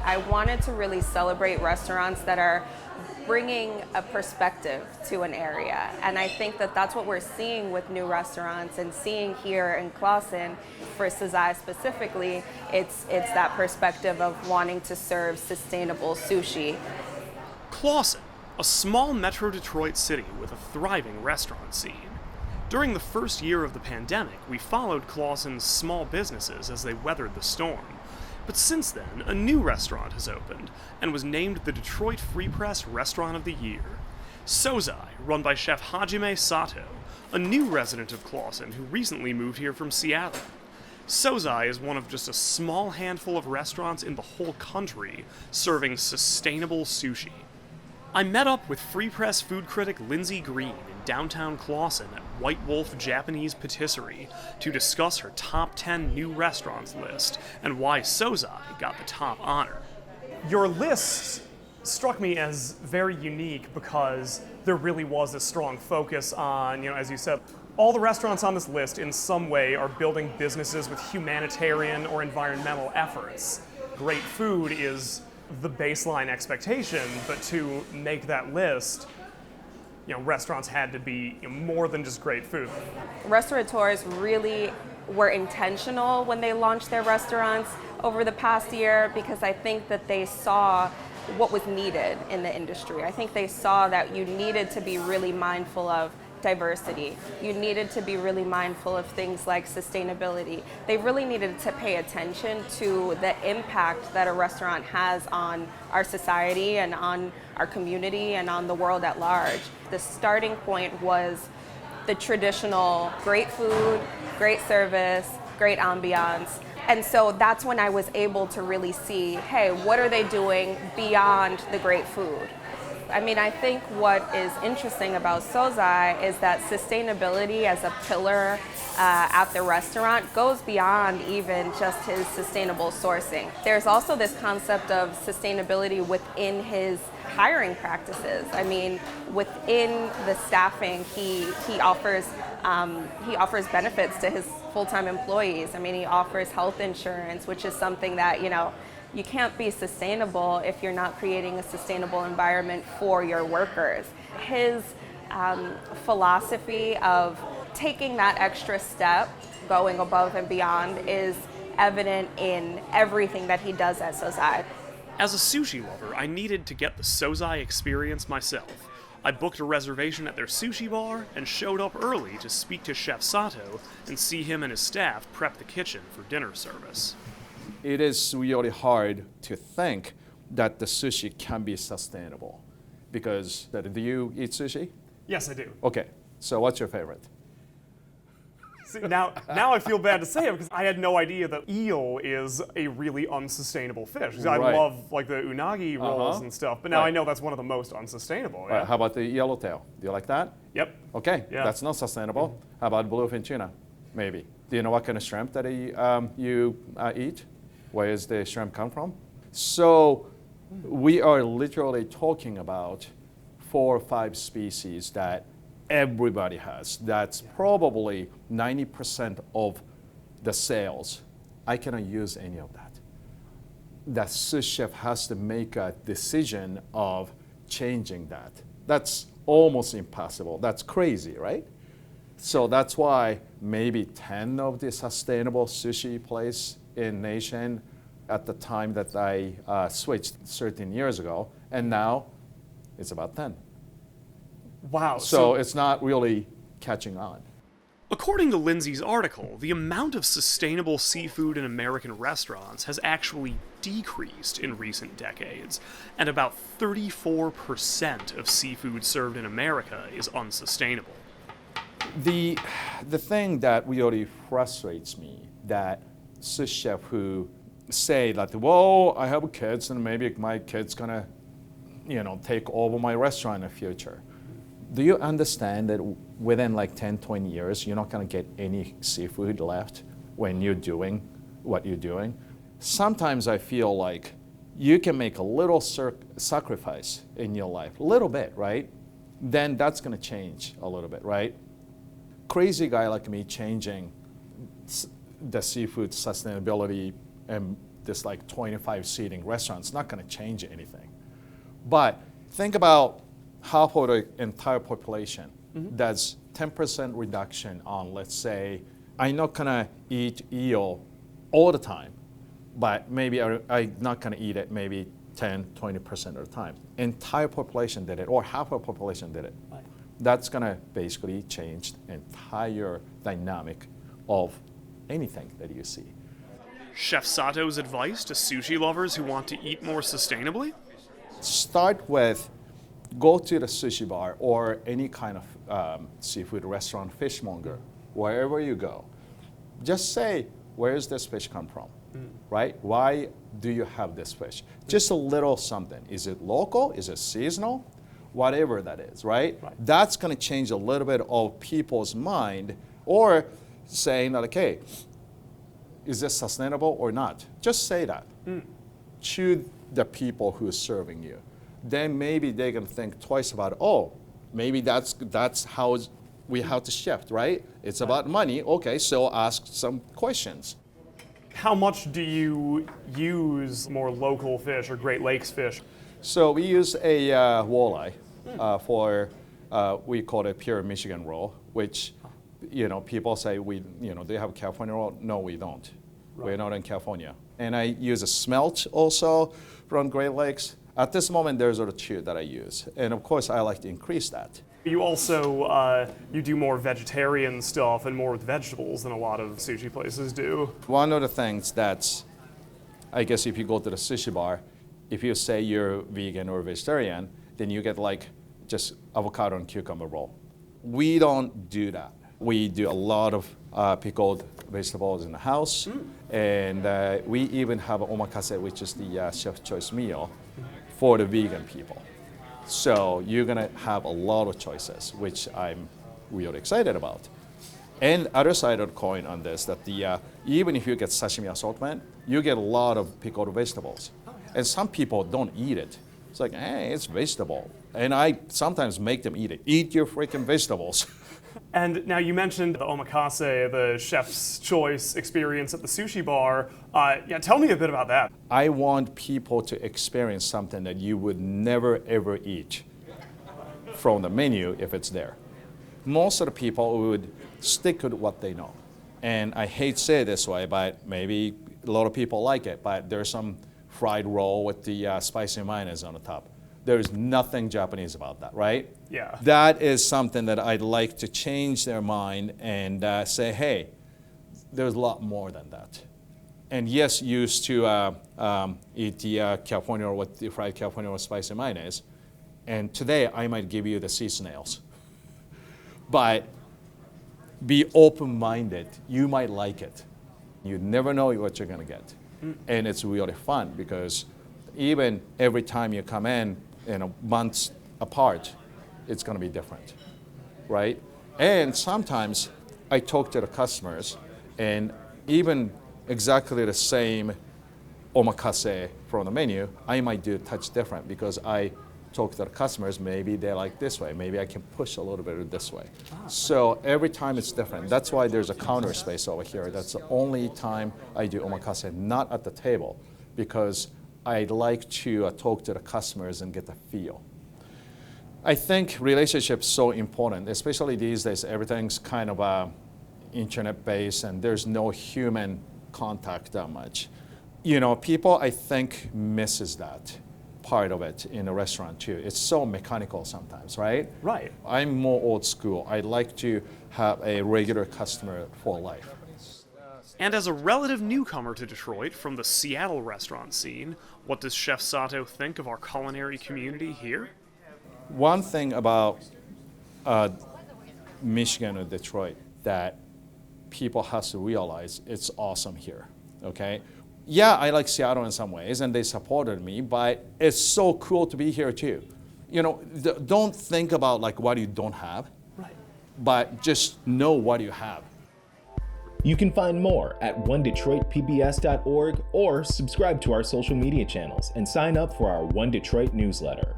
I wanted to really celebrate restaurants that are bringing a perspective to an area. And I think that that's what we're seeing with new restaurants and seeing here in Clawson, for Sozai specifically, it's that perspective of wanting to serve sustainable sushi. Clawson, a small metro Detroit city with a thriving restaurant scene. During the first year of the pandemic, we followed Clawson's small businesses as they weathered the storm. But since then, a new restaurant has opened and was named the Detroit Free Press Restaurant of the Year. Sozai, run by chef Hajime Sato, a new resident of Clawson who recently moved here from Seattle. Sozai is one of just a small handful of restaurants in the whole country serving sustainable sushi. I met up with Free Press food critic Lindsey Green in downtown Clawson at White Wolf Japanese Patisserie to discuss her top 10 new restaurants list and why Sozai got the top honor. Your list struck me as very unique because there really was a strong focus on, as you said, all the restaurants on this list in some way are building businesses with humanitarian or environmental efforts. Great food is the baseline expectation, but to make that list, restaurants had to be more than just great food. Restaurateurs really were intentional when they launched their restaurants over the past year because I think that they saw what was needed in the industry. I think they saw that you needed to be really mindful of diversity. You needed to be really mindful of things like sustainability. They really needed to pay attention to the impact that a restaurant has on our society and on our community and on the world at large. The starting point was the traditional great food, great service, great ambiance. And so that's when I was able to really see, hey, what are they doing beyond the great food? I mean, I think what is interesting about Sozai is that sustainability as a pillar at the restaurant goes beyond even just his sustainable sourcing. There's also this concept of sustainability within his hiring practices. I mean, within the staffing, he offers benefits to his full-time employees. I mean, he offers health insurance, which is something that, you can't be sustainable if you're not creating a sustainable environment for your workers. His philosophy of taking that extra step, going above and beyond, is evident in everything that he does at Sozai. As a sushi lover, I needed to get the Sozai experience myself. I booked a reservation at their sushi bar and showed up early to speak to Chef Sato and see him and his staff prep the kitchen for dinner service. It is really hard to think that the sushi can be sustainable because do you eat sushi? Yes, I do. Okay, so what's your favorite? See, now I feel bad to say it because I had no idea that eel is a really unsustainable fish. I Right. love like the unagi rolls and stuff, but now I know that's one of the most unsustainable. Yeah? Right, how about the yellowtail? Do you like that? Yep. Okay, Yeah. that's not sustainable. How about bluefin tuna? Maybe. Do you know what kind of shrimp that you eat? Where does the shrimp come from? So we are literally talking about 4 or 5 species that everybody has. That's probably 90% of the sales. I cannot use any of that. The sous chef has to make a decision of changing that. That's almost impossible. That's crazy, right? So that's why maybe 10 of the sustainable sushi places in nation at the time that I switched 13 years ago, and now it's about 10. Wow. So it's not really catching on. According to Lindsey's article, the amount of sustainable seafood in American restaurants has actually decreased in recent decades, and about 34% of seafood served in America is unsustainable. The thing that really frustrates me, that sous chef who say that, well, I have kids and maybe my kid's gonna, take over my restaurant in the future. Do you understand that within like 10, 20 years, you're not gonna get any seafood left when you're doing what you're doing? Sometimes I feel like you can make a little sacrifice in your life, a little bit, right? Then that's gonna change a little bit, right? Crazy guy like me changing the seafood sustainability and this like 25 seating restaurant. It's not going to change anything. But think about half of the entire population. That's 10% reduction on, let's say, I'm not going to eat eel all the time, but maybe I'm not going to eat it maybe 10, 20% of the time. Entire population did it, or half of the population did it. Right. That's going to basically change the entire dynamic of anything that you see. Chef Sato's advice to sushi lovers who want to eat more sustainably? Start with, go to the sushi bar or any kind of seafood restaurant, fishmonger, wherever you go. Just say, where does this fish come from? Right? Why do you have this fish? Just a little something. Is it local? Is it seasonal? Whatever that is, right? That's going to change a little bit of people's mind, or saying that, okay, is this sustainable or not? Just say that to the people who are serving you. Then maybe they're going to think twice about it. Oh, maybe that's how we have to shift, right? It's about money. Okay, so ask some questions. How much do you use more local fish or Great Lakes fish? So we use a walleye for, we call it pure Michigan roll, which, people say do you have California roll? No, we don't. Right. We're not in California. And I use a smelt also from Great Lakes. At this moment, there's sort of two that I use. And of course, I like to increase that. You also, you do more vegetarian stuff and more with vegetables than a lot of sushi places do. One of the things that's, I guess if you go to the sushi bar, if you say you're vegan or vegetarian, then you get like just avocado and cucumber roll. We don't do that. We do a lot of pickled vegetables in the house, and we even have omakase, which is the chef's choice meal for the vegan people. So you're gonna have a lot of choices, which I'm really excited about. And other side of the coin on this, that even if you get sashimi assortment, you get a lot of pickled vegetables. And some people don't eat it. It's like, hey, it's vegetable. And I sometimes make them eat it. Eat your freaking vegetables. And now you mentioned the omakase, the chef's choice experience at the sushi bar. Tell me a bit about that. I want people to experience something that you would never ever eat from the menu if it's there. Most of the people would stick with what they know. And I hate to say it this way, but maybe a lot of people like it, but there's some fried roll with the spicy mayonnaise on the top. There's nothing Japanese about that, right? Yeah. That is something that I'd like to change their mind and say, hey, there's a lot more than that. And yes, used to eat the California roll with the fried California roll with spicy mayonnaise. And today I might give you the sea snails. But be open-minded. You might like it. You never know what you're gonna get. And it's really fun because even every time you come in, months apart, it's going to be different, right? And sometimes I talk to the customers, and even exactly the same omakase from the menu, I might do a touch different because I talk to the customers, maybe they like this way, maybe I can push a little bit this way. So every time it's different. That's why there's a counter space over here. That's the only time I do omakase, not at the table, because I'd like to talk to the customers and get the feel. I think relationships so important, especially these days. Everything's kind of internet-based, and there's no human contact that much. People I think misses that part of it in a restaurant too. It's so mechanical sometimes, right? Right. I'm more old school. I like to have a regular customer for life. And as a relative newcomer to Detroit from the Seattle restaurant scene, what does Chef Sato think of our culinary community here? One thing about Michigan or Detroit that people have to realize, it's awesome here, okay? Yeah, I like Seattle in some ways, and they supported me, but it's so cool to be here too. Don't think about like what you don't have, right, but just know what you have. You can find more at onedetroitpbs.org or subscribe to our social media channels and sign up for our One Detroit newsletter.